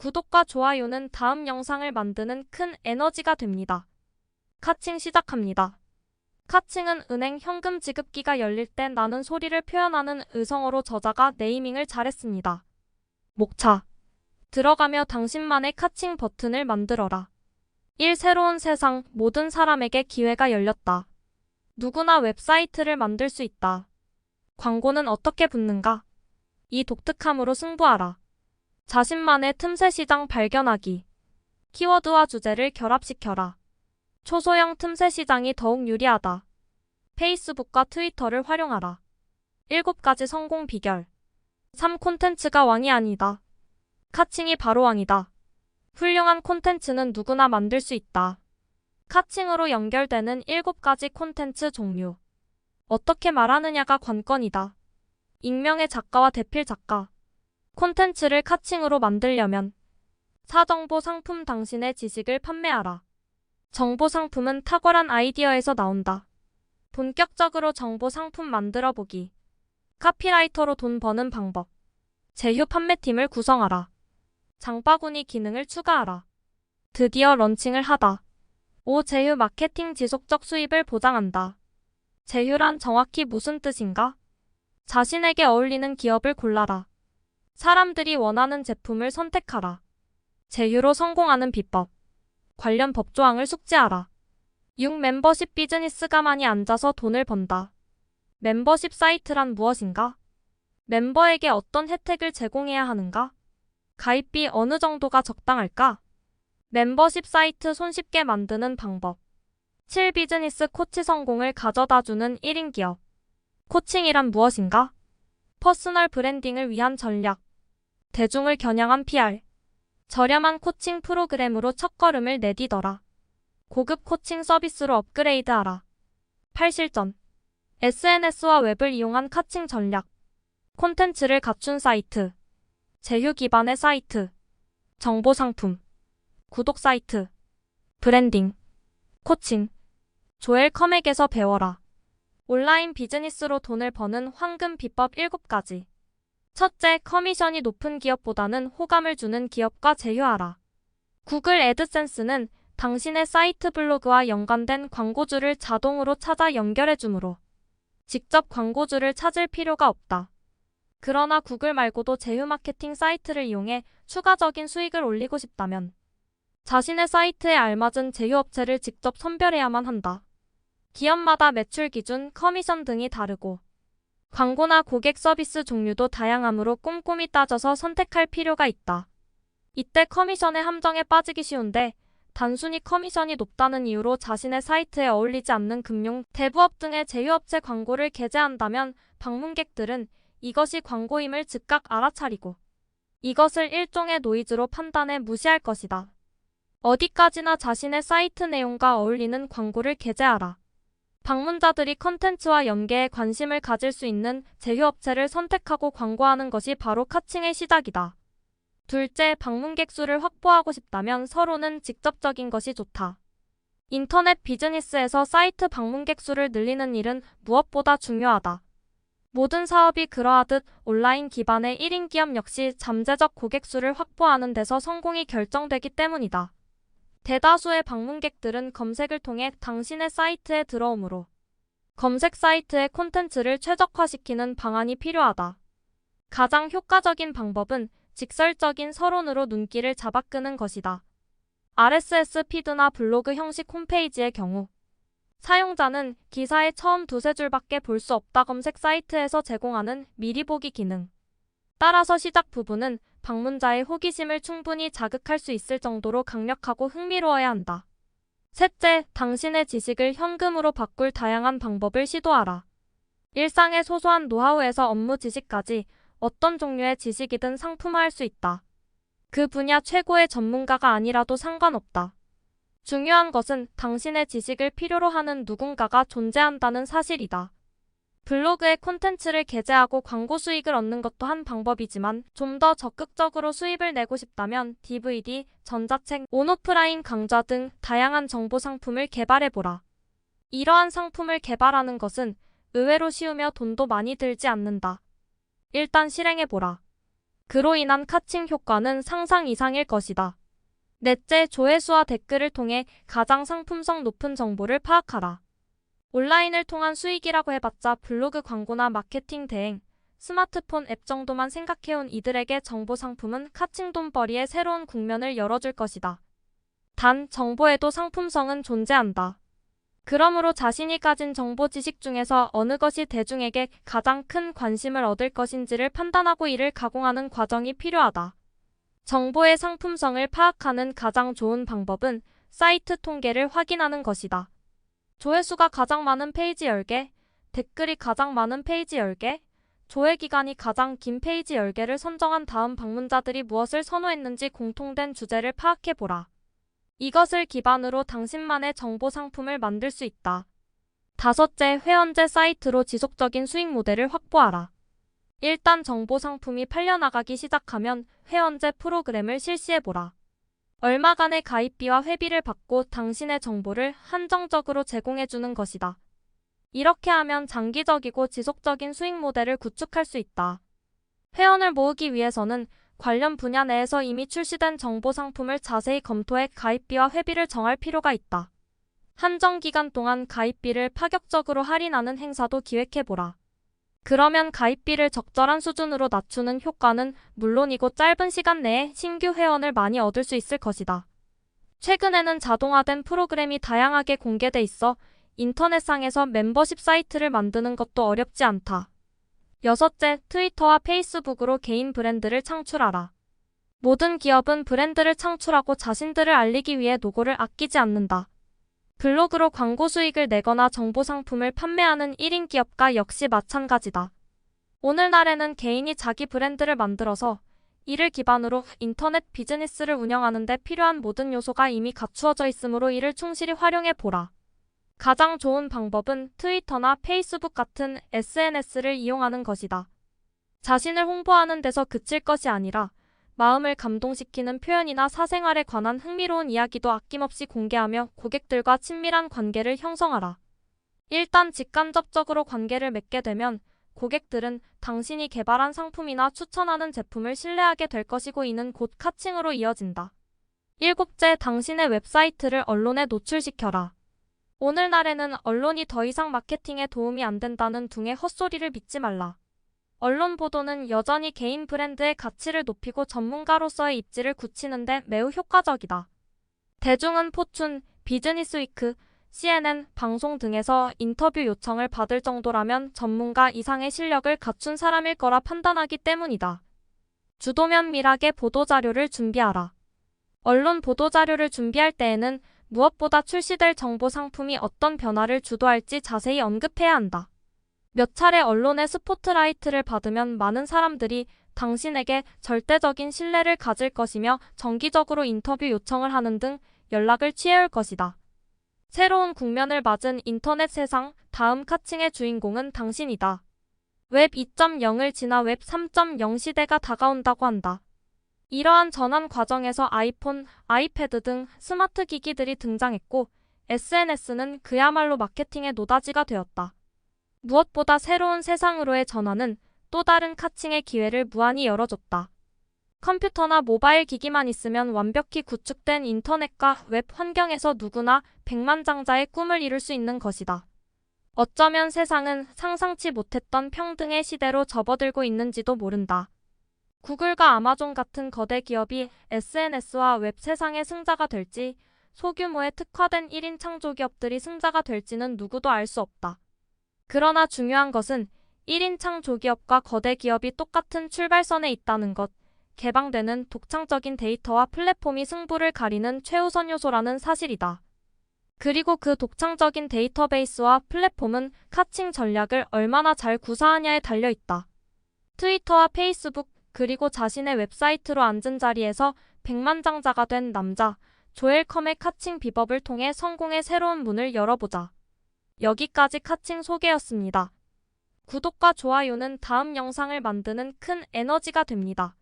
구독과 좋아요는 다음 영상을 만드는 큰 에너지가 됩니다. 카칭 시작합니다. 카칭은 은행 현금 지급기가 열릴 때 나는 소리를 표현하는 의성어로 저자가 네이밍을 잘했습니다. 목차. 들어가며 당신만의 카칭 버튼을 만들어라. 1. 새로운 세상, 모든 사람에게 기회가 열렸다. 누구나 웹사이트를 만들 수 있다. 광고는 어떻게 붙는가? 이 독특함으로 승부하라. 자신만의 틈새 시장 발견하기. 키워드와 주제를 결합시켜라. 초소형 틈새 시장이 더욱 유리하다. 페이스북과 트위터를 활용하라. 7가지 성공 비결. 3. 콘텐츠가 왕이 아니다. 카칭이 바로 왕이다. 훌륭한 콘텐츠는 누구나 만들 수 있다. 카칭으로 연결되는 7가지 콘텐츠 종류. 어떻게 말하느냐가 관건이다. 익명의 작가와 대필 작가. 콘텐츠를 카칭으로 만들려면 사정보 상품 당신의 지식을 판매하라. 정보 상품은 탁월한 아이디어에서 나온다. 본격적으로 정보 상품 만들어 보기. 카피라이터로 돈 버는 방법. 제휴 판매팀을 구성하라. 장바구니 기능을 추가하라. 드디어 런칭을 하다. 5. 제휴 마케팅 지속적 수입을 보장한다. 제휴란 정확히 무슨 뜻인가? 자신에게 어울리는 기업을 골라라. 사람들이 원하는 제품을 선택하라. 제휴로 성공하는 비법. 관련 법조항을 숙지하라. 6. 멤버십 비즈니스. 가만히 앉아서 돈을 번다. 멤버십 사이트란 무엇인가? 멤버에게 어떤 혜택을 제공해야 하는가? 가입비 어느 정도가 적당할까? 멤버십 사이트 손쉽게 만드는 방법. 7. 비즈니스 코치. 성공을 가져다주는 1인 기업. 코칭이란 무엇인가? 퍼스널 브랜딩을 위한 전략. 대중을 겨냥한 PR. 저렴한 코칭 프로그램으로 첫걸음을 내디뎌라. 고급 코칭 서비스로 업그레이드하라. 8. 실전. SNS와 웹을 이용한 카칭 전략. 콘텐츠를 갖춘 사이트. 제휴 기반의 사이트. 정보 상품. 구독 사이트. 브랜딩. 코칭. 조엘 컴에게서 배워라. 온라인 비즈니스로 돈을 버는 황금 비법 7가지. 첫째, 커미션이 높은 기업보다는 호감을 주는 기업과 제휴하라. 구글 애드센스는 당신의 사이트 블로그와 연관된 광고주를 자동으로 찾아 연결해주므로 직접 광고주를 찾을 필요가 없다. 그러나 구글 말고도 제휴 마케팅 사이트를 이용해 추가적인 수익을 올리고 싶다면 자신의 사이트에 알맞은 제휴업체를 직접 선별해야만 한다. 기업마다 매출 기준, 커미션 등이 다르고 광고나 고객 서비스 종류도 다양하므로 꼼꼼히 따져서 선택할 필요가 있다. 이때 커미션의 함정에 빠지기 쉬운데 단순히 커미션이 높다는 이유로 자신의 사이트에 어울리지 않는 금융, 대부업 등의 제휴업체 광고를 게재한다면 방문객들은 이것이 광고임을 즉각 알아차리고 이것을 일종의 노이즈로 판단해 무시할 것이다. 어디까지나 자신의 사이트 내용과 어울리는 광고를 게재하라. 방문자들이 컨텐츠와 연계에 관심을 가질 수 있는 제휴업체를 선택하고 광고하는 것이 바로 카칭의 시작이다. 둘째, 방문객 수를 확보하고 싶다면 서로는 직접적인 것이 좋다. 인터넷 비즈니스에서 사이트 방문객 수를 늘리는 일은 무엇보다 중요하다. 모든 사업이 그러하듯 온라인 기반의 1인 기업 역시 잠재적 고객 수를 확보하는 데서 성공이 결정되기 때문이다. 대다수의 방문객들은 검색을 통해 당신의 사이트에 들어오므로 검색 사이트의 콘텐츠를 최적화시키는 방안이 필요하다. 가장 효과적인 방법은 직설적인 서론으로 눈길을 잡아끄는 것이다. RSS 피드나 블로그 형식 홈페이지의 경우 사용자는 기사의 처음 두세 줄밖에 볼 수 없다. 검색 사이트에서 제공하는 미리 보기 기능. 따라서 시작 부분은 방문자의 호기심을 충분히 자극할 수 있을 정도로 강력하고 흥미로워야 한다. 셋째, 당신의 지식을 현금으로 바꿀 다양한 방법을 시도하라. 일상의 소소한 노하우에서 업무 지식까지 어떤 종류의 지식이든 상품화할 수 있다. 그 분야 최고의 전문가가 아니라도 상관없다. 중요한 것은 당신의 지식을 필요로 하는 누군가가 존재한다는 사실이다. 블로그에 콘텐츠를 게재하고 광고 수익을 얻는 것도 한 방법이지만 좀 더 적극적으로 수입을 내고 싶다면 DVD, 전자책, 온오프라인 강좌 등 다양한 정보 상품을 개발해보라. 이러한 상품을 개발하는 것은 의외로 쉬우며 돈도 많이 들지 않는다. 일단 실행해보라. 그로 인한 카칭 효과는 상상 이상일 것이다. 넷째, 조회수와 댓글을 통해 가장 상품성 높은 정보를 파악하라. 온라인을 통한 수익이라고 해봤자 블로그 광고나 마케팅 대행, 스마트폰 앱 정도만 생각해온 이들에게 정보 상품은 카칭 돈벌이의 새로운 국면을 열어줄 것이다. 단, 정보에도 상품성은 존재한다. 그러므로 자신이 가진 정보 지식 중에서 어느 것이 대중에게 가장 큰 관심을 얻을 것인지를 판단하고 이를 가공하는 과정이 필요하다. 정보의 상품성을 파악하는 가장 좋은 방법은 사이트 통계를 확인하는 것이다. 조회수가 가장 많은 페이지 10개, 댓글이 가장 많은 페이지 10개, 조회 기간이 가장 긴 페이지 10개를 선정한 다음 방문자들이 무엇을 선호했는지 공통된 주제를 파악해보라. 이것을 기반으로 당신만의 정보 상품을 만들 수 있다. 다섯째, 회원제 사이트로 지속적인 수익 모델을 확보하라. 일단 정보 상품이 팔려나가기 시작하면 회원제 프로그램을 실시해보라. 얼마간의 가입비와 회비를 받고 당신의 정보를 한정적으로 제공해주는 것이다. 이렇게 하면 장기적이고 지속적인 수익 모델을 구축할 수 있다. 회원을 모으기 위해서는 관련 분야 내에서 이미 출시된 정보 상품을 자세히 검토해 가입비와 회비를 정할 필요가 있다. 한정 기간 동안 가입비를 파격적으로 할인하는 행사도 기획해보라. 그러면 가입비를 적절한 수준으로 낮추는 효과는 물론이고 짧은 시간 내에 신규 회원을 많이 얻을 수 있을 것이다. 최근에는 자동화된 프로그램이 다양하게 공개돼 있어 인터넷상에서 멤버십 사이트를 만드는 것도 어렵지 않다. 여섯째, 트위터와 페이스북으로 개인 브랜드를 창출하라. 모든 기업은 브랜드를 창출하고 자신들을 알리기 위해 노고를 아끼지 않는다. 블로그로 광고 수익을 내거나 정보 상품을 판매하는 1인 기업가 역시 마찬가지다. 오늘날에는 개인이 자기 브랜드를 만들어서 이를 기반으로 인터넷 비즈니스를 운영하는 데 필요한 모든 요소가 이미 갖추어져 있으므로 이를 충실히 활용해 보라. 가장 좋은 방법은 트위터나 페이스북 같은 SNS를 이용하는 것이다. 자신을 홍보하는 데서 그칠 것이 아니라 마음을 감동시키는 표현이나 사생활에 관한 흥미로운 이야기도 아낌없이 공개하며 고객들과 친밀한 관계를 형성하라. 일단 직간접적으로 관계를 맺게 되면 고객들은 당신이 개발한 상품이나 추천하는 제품을 신뢰하게 될 것이고 이는 곧 카칭으로 이어진다. 일곱째, 당신의 웹사이트를 언론에 노출시켜라. 오늘날에는 언론이 더 이상 마케팅에 도움이 안 된다는 둥의 헛소리를 믿지 말라. 언론 보도는 여전히 개인 브랜드의 가치를 높이고 전문가로서의 입지를 굳히는 데 매우 효과적이다. 대중은 포춘, 비즈니스위크, CNN, 방송 등에서 인터뷰 요청을 받을 정도라면 전문가 이상의 실력을 갖춘 사람일 거라 판단하기 때문이다. 주도면밀하게 보도자료를 준비하라. 언론 보도자료를 준비할 때에는 무엇보다 출시될 정보 상품이 어떤 변화를 주도할지 자세히 언급해야 한다. 몇 차례 언론의 스포트라이트를 받으면 많은 사람들이 당신에게 절대적인 신뢰를 가질 것이며 정기적으로 인터뷰 요청을 하는 등 연락을 취해올 것이다. 새로운 국면을 맞은 인터넷 세상, 다음 카칭의 주인공은 당신이다. 웹 2.0을 지나 웹 3.0 시대가 다가온다고 한다. 이러한 전환 과정에서 아이폰, 아이패드 등 스마트 기기들이 등장했고 SNS는 그야말로 마케팅의 노다지가 되었다. 무엇보다 새로운 세상으로의 전환은 또 다른 카칭의 기회를 무한히 열어줬다. 컴퓨터나 모바일 기기만 있으면 완벽히 구축된 인터넷과 웹 환경에서 누구나 백만장자의 꿈을 이룰 수 있는 것이다. 어쩌면 세상은 상상치 못했던 평등의 시대로 접어들고 있는지도 모른다. 구글과 아마존 같은 거대 기업이 SNS와 웹 세상의 승자가 될지, 소규모의 특화된 1인 창조기업들이 승자가 될지는 누구도 알 수 없다. 그러나 중요한 것은 1인 창조기업과 거대 기업이 똑같은 출발선에 있다는 것, 개방되는 독창적인 데이터와 플랫폼이 승부를 가리는 최우선 요소라는 사실이다. 그리고 그 독창적인 데이터베이스와 플랫폼은 카칭 전략을 얼마나 잘 구사하냐에 달려있다. 트위터와 페이스북, 그리고 자신의 웹사이트로 앉은 자리에서 백만장자가 된 남자, 조엘 컴의 카칭 비법을 통해 성공의 새로운 문을 열어보자. 여기까지 카칭 소개였습니다. 구독과 좋아요는 다음 영상을 만드는 큰 에너지가 됩니다.